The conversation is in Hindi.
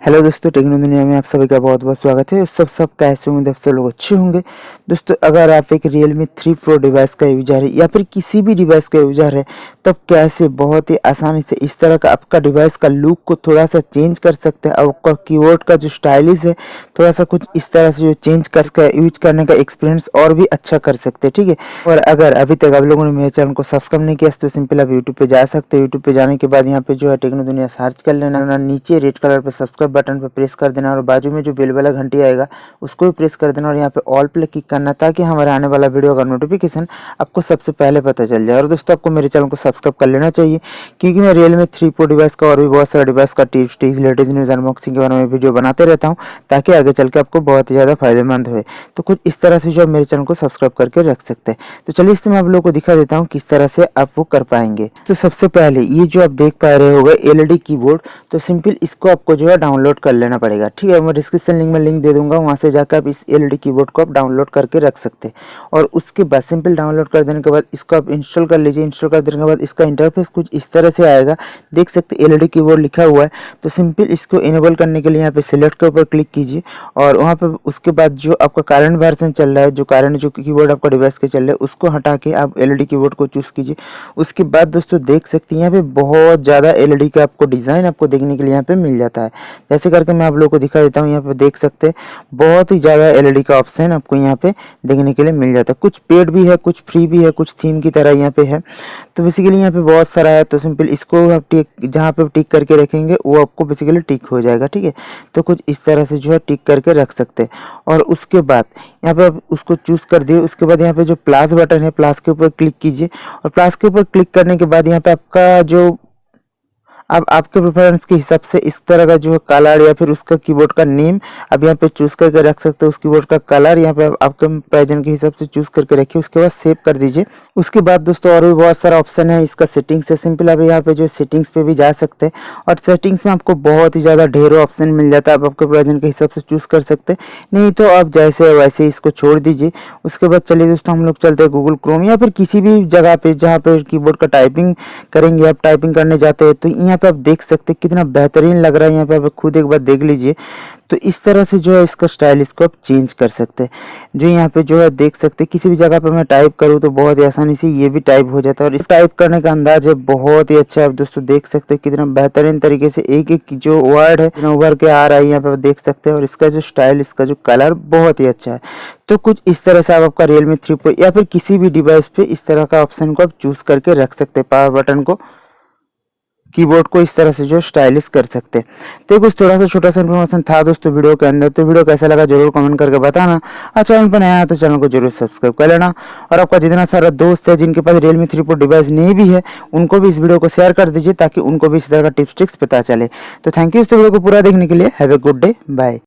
हेलो दोस्तों, टेक्नो दुनिया में आप सभी का बहुत बहुत स्वागत है। सब कैसे होंगे? आप सब लोग अच्छे होंगे। दोस्तों, अगर आप एक RealMe 3 Pro डिवाइस का यूजर है या फिर किसी भी डिवाइस का यूजर है, तब कैसे बहुत ही आसानी से इस तरह का आपका डिवाइस का लुक को थोड़ा सा चेंज कर सकते हैं। आपका कीबोर्ड का जो स्टाइलिश है थोड़ा सा कुछ इस तरह से जो चेंज कर यूज करने का एक्सपीरियंस और भी अच्छा कर सकते हैं। ठीक है, और अगर अभी तक आप लोगों ने मेरे चैनल को सब्सक्राइब नहीं किया तो सिंपल आप यूट्यूब पे जा सकते हैं। यूट्यूब पे जाने के बाद यहाँ पे जो है टेक्नो दुनिया सर्च कर लेना, नीचे रेड कलर पे सब्सक्राइब बटन पे प्रेस कर देना और बाजू में जो बेल वाला घंटी आएगा उसको भी प्रेस कर देना और यहाँ पे ऑल पे क्लिक करना, ताकि हमारे आने वाला वीडियो का नोटिफिकेशन आपको सबसे पहले पता चल जाए। और दोस्तों, आपको मेरे चैनल को सब्सक्राइब कर लेना चाहिए, क्योंकि मैं RealMe 3 Pro डिवाइस का और भी बहुत सारा डिवाइस का टिप्स लेटेस्ट न्यूज़ अनबॉक्सिंग के बारे में वीडियो बनाते रहता हूँ, ताकि आगे चल के आपको बहुत ही ज़्यादा फायदेमंद हो। तो कुछ इस तरह से जो आप मेरे चैनल को सब्सक्राइब करके रख सकते हैं। तो चलिए इसमें आप लोगों को दिखा देता हूँ किस तरह से आप वो कर पाएंगे। तो सबसे पहले ये जो आप देख पा रहे होगा LED कीबोर्ड, तो सिंपल इसको आपको जो है डाउनलोड कर लेना पड़ेगा। ठीक है, मैं डिस्क्रिप्शन लिंक में लिंक दे दूंगा, वहां से जाकर आप इस LED कीबोर्ड को आप डाउनलोड करके रख सकते हैं। और उसके बाद सिंपल डाउनलोड कर देने के बाद इसको आप इंस्टॉल कर लीजिए। इंस्टॉल कर देने के बाद इसका इंटरफेस कुछ इस तरह से आएगा, देख सकते हैं LED कीबोर्ड लिखा हुआ है। तो सिंपल इसको इनेबल करने के लिए यहाँ पे सिलेक्ट के ऊपर क्लिक कीजिए और वहाँ पे उसके बाद जो आपका करंट वर्जन चल रहा है, जो कीबोर्ड आपका डिवाइस के चल रहा है, उसको हटा के आप LED कीबोर्ड को चूज कीजिए। उसके बाद दोस्तों देख सकते हैं यहाँ पे बहुत ज़्यादा LED का आपको डिज़ाइन आपको देखने के लिए यहाँ पे मिल जाता है। जैसे करके मैं आप लोगों को दिखा देता हूँ। यहाँ पे देख सकते हैं बहुत ही ज़्यादा LED का ऑप्शन आपको यहाँ पे देखने के लिए मिल जाता है। कुछ पेड भी है, कुछ फ्री भी है, कुछ थीम की तरह यहाँ पे है। तो बेसिकली यहाँ पे बहुत सारा है। तो सिंपल इसको आप टिक, जहाँ पे टिक करके रखेंगे वो आपको बेसिकली टिक हो जाएगा। ठीक है, तो कुछ इस तरह से जो है टिक करके रख सकते हैं। और उसके बाद यहाँ पे आप उसको चूज कर दिए। उसके बाद यहाँ पे जो प्लस बटन है, प्लस के ऊपर क्लिक कीजिए और प्लस के ऊपर क्लिक करने के बाद यहाँ पे आपका जो अब आपके प्रेफरेंस के हिसाब से इस तरह का जो है कलर या फिर उसका कीबोर्ड का नेम अब यहाँ पे चूज करके रख सकते हो। उस कीबोर्ड का कलर यहाँ पे आपके प्रेजेंट के हिसाब से चूज करके रखिए। उसके बाद सेव कर दीजिए। उसके बाद दोस्तों और भी बहुत सारा ऑप्शन है इसका सेटिंग्स है। सिंपल आप यहाँ पे जो सेटिंग्स पे भी जा सकते हैं और सेटिंग्स में आपको बहुत ही ज़्यादा ढेरों ऑप्शन मिल जाता है। आप आपके प्रेजेंट के हिसाब से चूज कर सकते हैं, नहीं तो आप जैसे वैसे इसको छोड़ दीजिए। उसके बाद चलिए दोस्तों हम लोग चलते हैं गूगल क्रोम या फिर किसी भी जगह पे जहाँ पे कीबोर्ड का टाइपिंग करेंगे। आप टाइपिंग करने जाते हैं तो यहाँ पे आप देख सकते हैं कितना बेहतरीन लग रहा है। यहाँ पे आप खुद एक बार देख लीजिए। तो इस तरह से जो है इसका स्टाइल इसको आप चेंज कर सकते हैं। जो यहाँ पे जो है देख सकते हैं किसी भी जगह पे मैं टाइप करूँ तो बहुत ही आसानी से ये भी टाइप हो जाता है। और इस टाइप करने का अंदाज है बहुत ही अच्छा है। आप दोस्तों देख सकते हैं कितना बेहतरीन तरीके से एक एक जो वर्ड है उभर के आ रहा है, यहाँ पे आप देख सकते हैं। और इसका जो स्टाइल, इसका जो कलर बहुत ही अच्छा है। तो कुछ इस तरह से आप आपका RealMe 3 Pro या फिर किसी भी डिवाइस पे इस तरह का ऑप्शन को आप चूज करके रख सकते हैं। पावर बटन को, कीबोर्ड को इस तरह से जो स्टाइलिश कर सकते हैं। तो कुछ थोड़ा सा छोटा सा इन्फॉर्मेशन था दोस्तों वीडियो के अंदर। तो वीडियो कैसा लगा जरूर कमेंट करके बताना। और चैनल पर नया है तो चैनल को जरूर सब्सक्राइब कर लेना। और आपका जितना सारा दोस्त है जिनके पास RealMe 3 Pro डिवाइस नहीं भी है, उनको भी इस वीडियो को शेयर कर दीजिए, ताकि उनको भी इस तरह का टिप्स ट्रिक्स पता चले। तो थैंक यू इस वीडियो को पूरा देखने के लिए। Have a good day, bye.